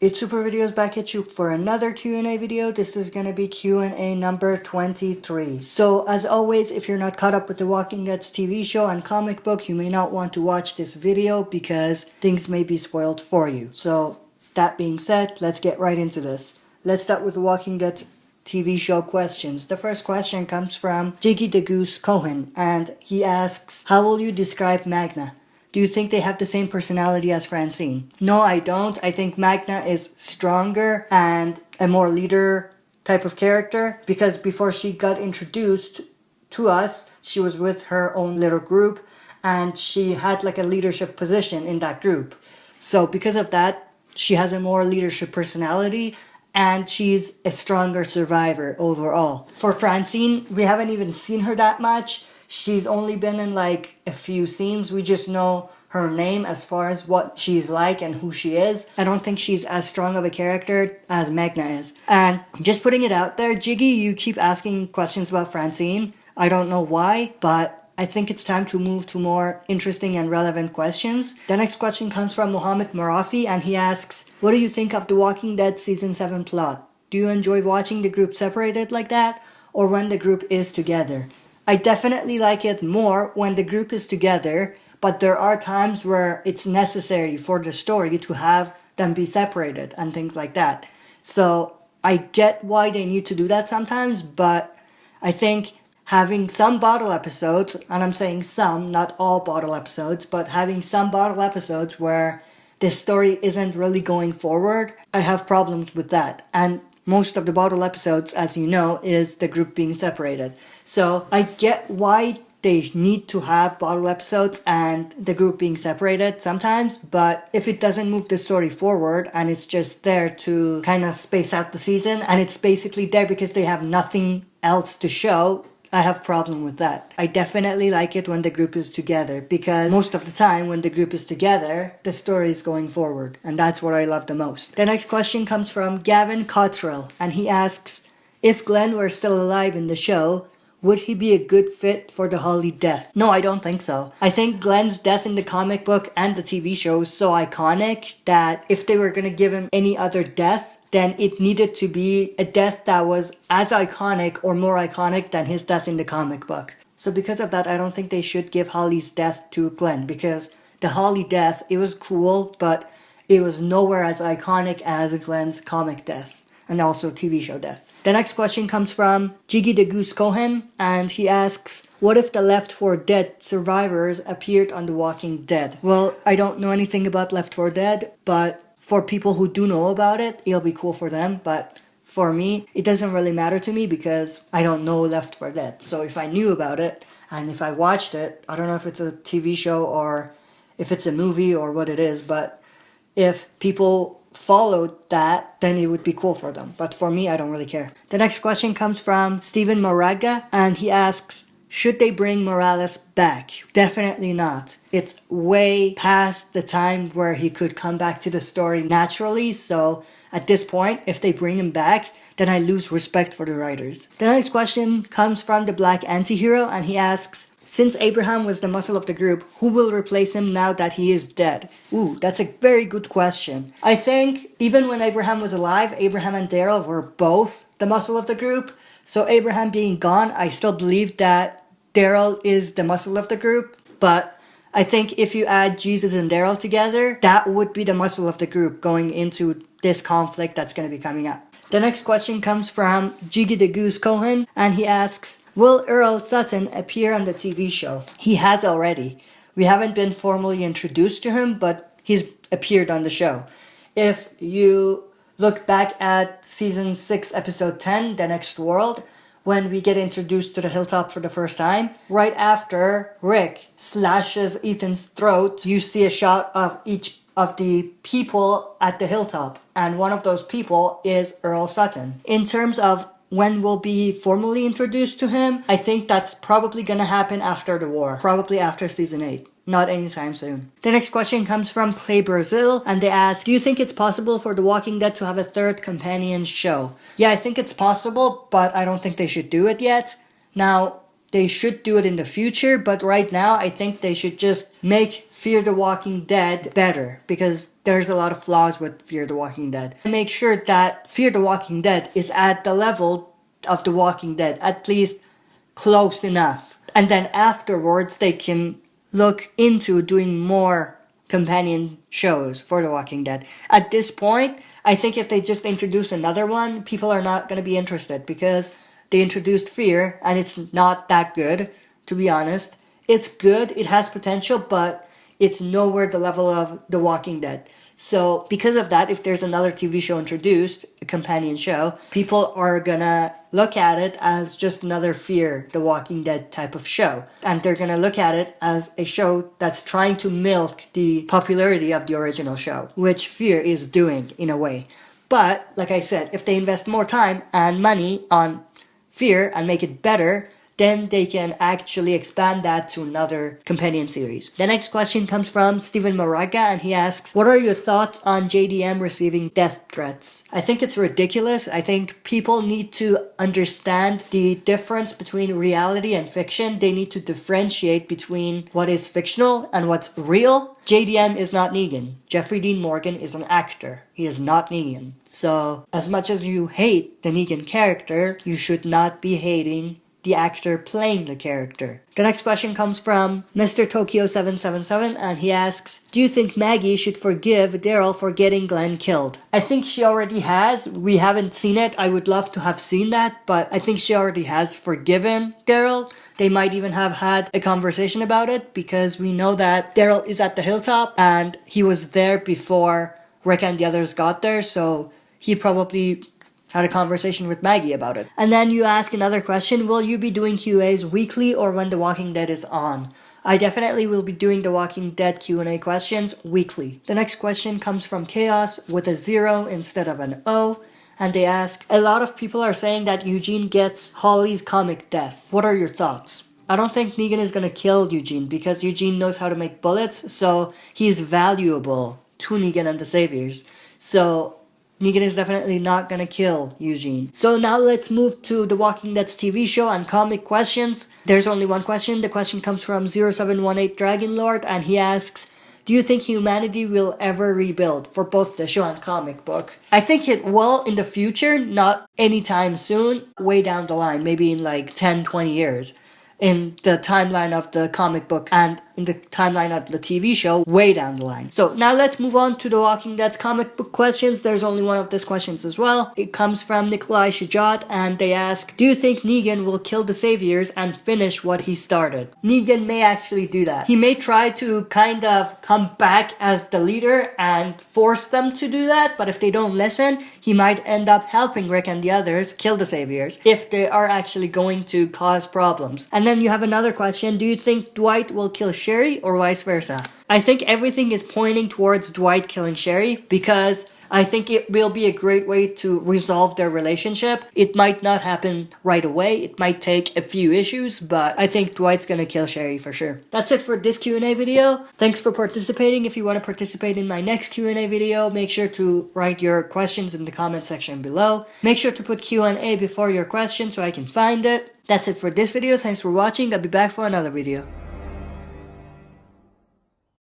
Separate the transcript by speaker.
Speaker 1: It's Super Videos back at you for another Q&A video. This is going to be Q&A number 23. So as always, if you're not caught up with the Walking Dead's TV show and comic book, you may not want to watch this video because things may be spoiled for you. So that being said, let's get right into this. Let's start with the Walking Dead's TV show questions. The first question comes from Jiggy Dagus-Cohan, and he asks, how will you describe Magna? Do you think they have the same personality as Francine? No, I don't. I think Magna is stronger and a more leader type of character because before she got introduced to us, she was with her own little group and she had like a leadership position in that group. So because of that, she has a more leadership personality and she's a stronger survivor overall. For Francine, we haven't even seen her that much. She's only been in like a few scenes. We just know her name as far as what she's like and who she is. I don't think she's as strong of a character as Magna is. And just putting it out there, Jiggy, you keep asking questions about Francine. I don't know why, but I think it's time to move to more interesting and relevant questions. The next question comes from Mohammed Marafie, and he asks, what do you think of The Walking Dead Season 7 plot? Do you enjoy watching the group separated like that, or when the group is together? I definitely like it more when the group is together, but there are times where it's necessary for the story to have them be separated and things like that. So I get why they need to do that sometimes, but I think having some bottle episodes, and I'm saying some, not all bottle episodes, but having some bottle episodes where the story isn't really going forward, I have problems with that. And most of the bottle episodes, as you know, is the group being separated. So I get why they need to have bottle episodes and the group being separated sometimes, but if it doesn't move the story forward and it's just there to kind of space out the season and it's basically there because they have nothing else to show, I have a problem with that. I definitely like it when the group is together because most of the time when the group is together, the story is going forward, and that's what I love the most. The next question comes from Gavin Cottrill, and he asks, if Glenn were still alive in the show, would he be a good fit for the Holly death? No, I don't think so. I think Glenn's death in the comic book and the TV show is so iconic that if they were going to give him any other death, then it needed to be a death that was as iconic or more iconic than his death in the comic book. So because of that, I don't think they should give Holly's death to Glenn because the Holly death, it was cool, but it was nowhere as iconic as Glenn's comic death and also TV show death. The next question comes from Jiggy Dagus-Cohan, and he asks, what if the Left 4 Dead survivors appeared on The Walking Dead? Well, I don't know anything about Left 4 Dead, but for people who do know about it, it'll be cool for them, but for me, it doesn't really matter to me because I don't know Left 4 Dead. So if I knew about it, and if I watched it, I don't know if it's a TV show or if it's a movie or what it is, but if people followed that, then it would be cool for them. But for me, I don't really care. The next question comes from Stephen Moraga, and he asks, should they bring Morales back? Definitely not. It's way past the time where he could come back to the story naturally, so at this point, if they bring him back, then I lose respect for the writers. The next question comes from TheBlackAntiHero, and he asks, since Abraham was the muscle of the group, who will replace him now that he is dead? Ooh, that's a very good question. I think even when Abraham was alive, Abraham and Daryl were both the muscle of the group. So Abraham being gone, I still believe that Daryl is the muscle of the group. But I think if you add Jesus and Daryl together, that would be the muscle of the group going into this conflict that's going to be coming up. The next question comes from Jiggy Dagus-Cohan, and he asks, will Earl Sutton appear on the TV show? He has already. We haven't been formally introduced to him, but he's appeared on the show. If you look back at Season 6, Episode 10, The Next World, when we get introduced to the hilltop for the first time, right after Rick slashes Ethan's throat, you see a shot of each of the people at the hilltop, and one of those people is Earl Sutton. In terms of when we'll be formally introduced to him, I think that's probably gonna happen after the war, probably after Season 8. Not anytime soon. The next question comes from Clay Brazil, and they ask, do you think it's possible for The Walking Dead to have a third companion show? Yeah, I think it's possible, but I don't think they should do it yet. Now, they should do it in the future, but right now I think they should just make Fear the Walking Dead better, because there's a lot of flaws with Fear the Walking Dead. Make sure that Fear the Walking Dead is at the level of The Walking Dead, at least close enough. And then afterwards they can look into doing more companion shows for The Walking Dead. At this point, I think if they just introduce another one, people are not going to be interested, because they introduced Fear and it's not that good, to be honest. It's good, it has potential, but it's nowhere the level of The Walking Dead. So because of that, if there's another TV show introduced, a companion show, people are gonna look at it as just another Fear the Walking Dead type of show. And they're gonna look at it as a show that's trying to milk the popularity of the original show, which Fear is doing in a way. But, like I said, if they invest more time and money on Fear and make it better, then they can actually expand that to another companion series. The next question comes from Steven Moraga, and he asks, what are your thoughts on JDM receiving death threats? I think it's ridiculous. I think people need to understand the difference between reality and fiction. They need to differentiate between what is fictional and what's real. JDM is not Negan. Jeffrey Dean Morgan is an actor. He is not Negan. So, as much as you hate the Negan character, you should not be hating the actor playing the character. The next question comes from Mr. Tokyo777, and he asks, do you think Maggie should forgive Daryl for getting Glenn killed? I think she already has. We haven't seen it. I would love to have seen that, but I think she already has forgiven Daryl. They might even have had a conversation about it, because we know that Daryl is at the hilltop and he was there before Rick and the others got there, so he probably had a conversation with Maggie about it. And then you ask another question, will you be doing QAs weekly or when The Walking Dead is on? I definitely will be doing The Walking Dead Q&A questions weekly. The next question comes from Chaos with a 0 instead of an O. And they ask, a lot of people are saying that Eugene gets Holly's comic death. What are your thoughts? I don't think Negan is gonna kill Eugene, because Eugene knows how to make bullets, so he's valuable to Negan and the Saviors. So Negan is definitely not gonna kill Eugene. So now let's move to The Walking Dead's TV show and comic questions. There's only one question. The question comes from 0718 Dragon Lord, and he asks, do you think humanity will ever rebuild for both the show and comic book? I think it will in the future, not anytime soon, way down the line, maybe in like 10-20 years. In the timeline of the comic book and in the timeline of the TV show, way down the line. So now let's move on to The Walking Dead's comic book questions. There's only one of these questions as well. It comes from Nikolai Shajat, and they ask, do you think Negan will kill the Saviors and finish what he started? Negan may actually do that. He may try to kind of come back as the leader and force them to do that, but if they don't listen, he might end up helping Rick and the others kill the Saviors if they are actually going to cause problems. And then you have another question, do you think Dwight will kill Sherry or vice versa? I think everything is pointing towards Dwight killing Sherry, because I think it will be a great way to resolve their relationship. It might not happen right away. It might take a few issues, but I think Dwight's gonna kill Sherry for sure. That's it for this Q&A video. Thanks for participating. If you want to participate in my next Q&A video, make sure to write your questions in the comment section below. Make sure to put Q&A before your question so I can find it. That's it for this video. Thanks for watching. I'll be back for another video.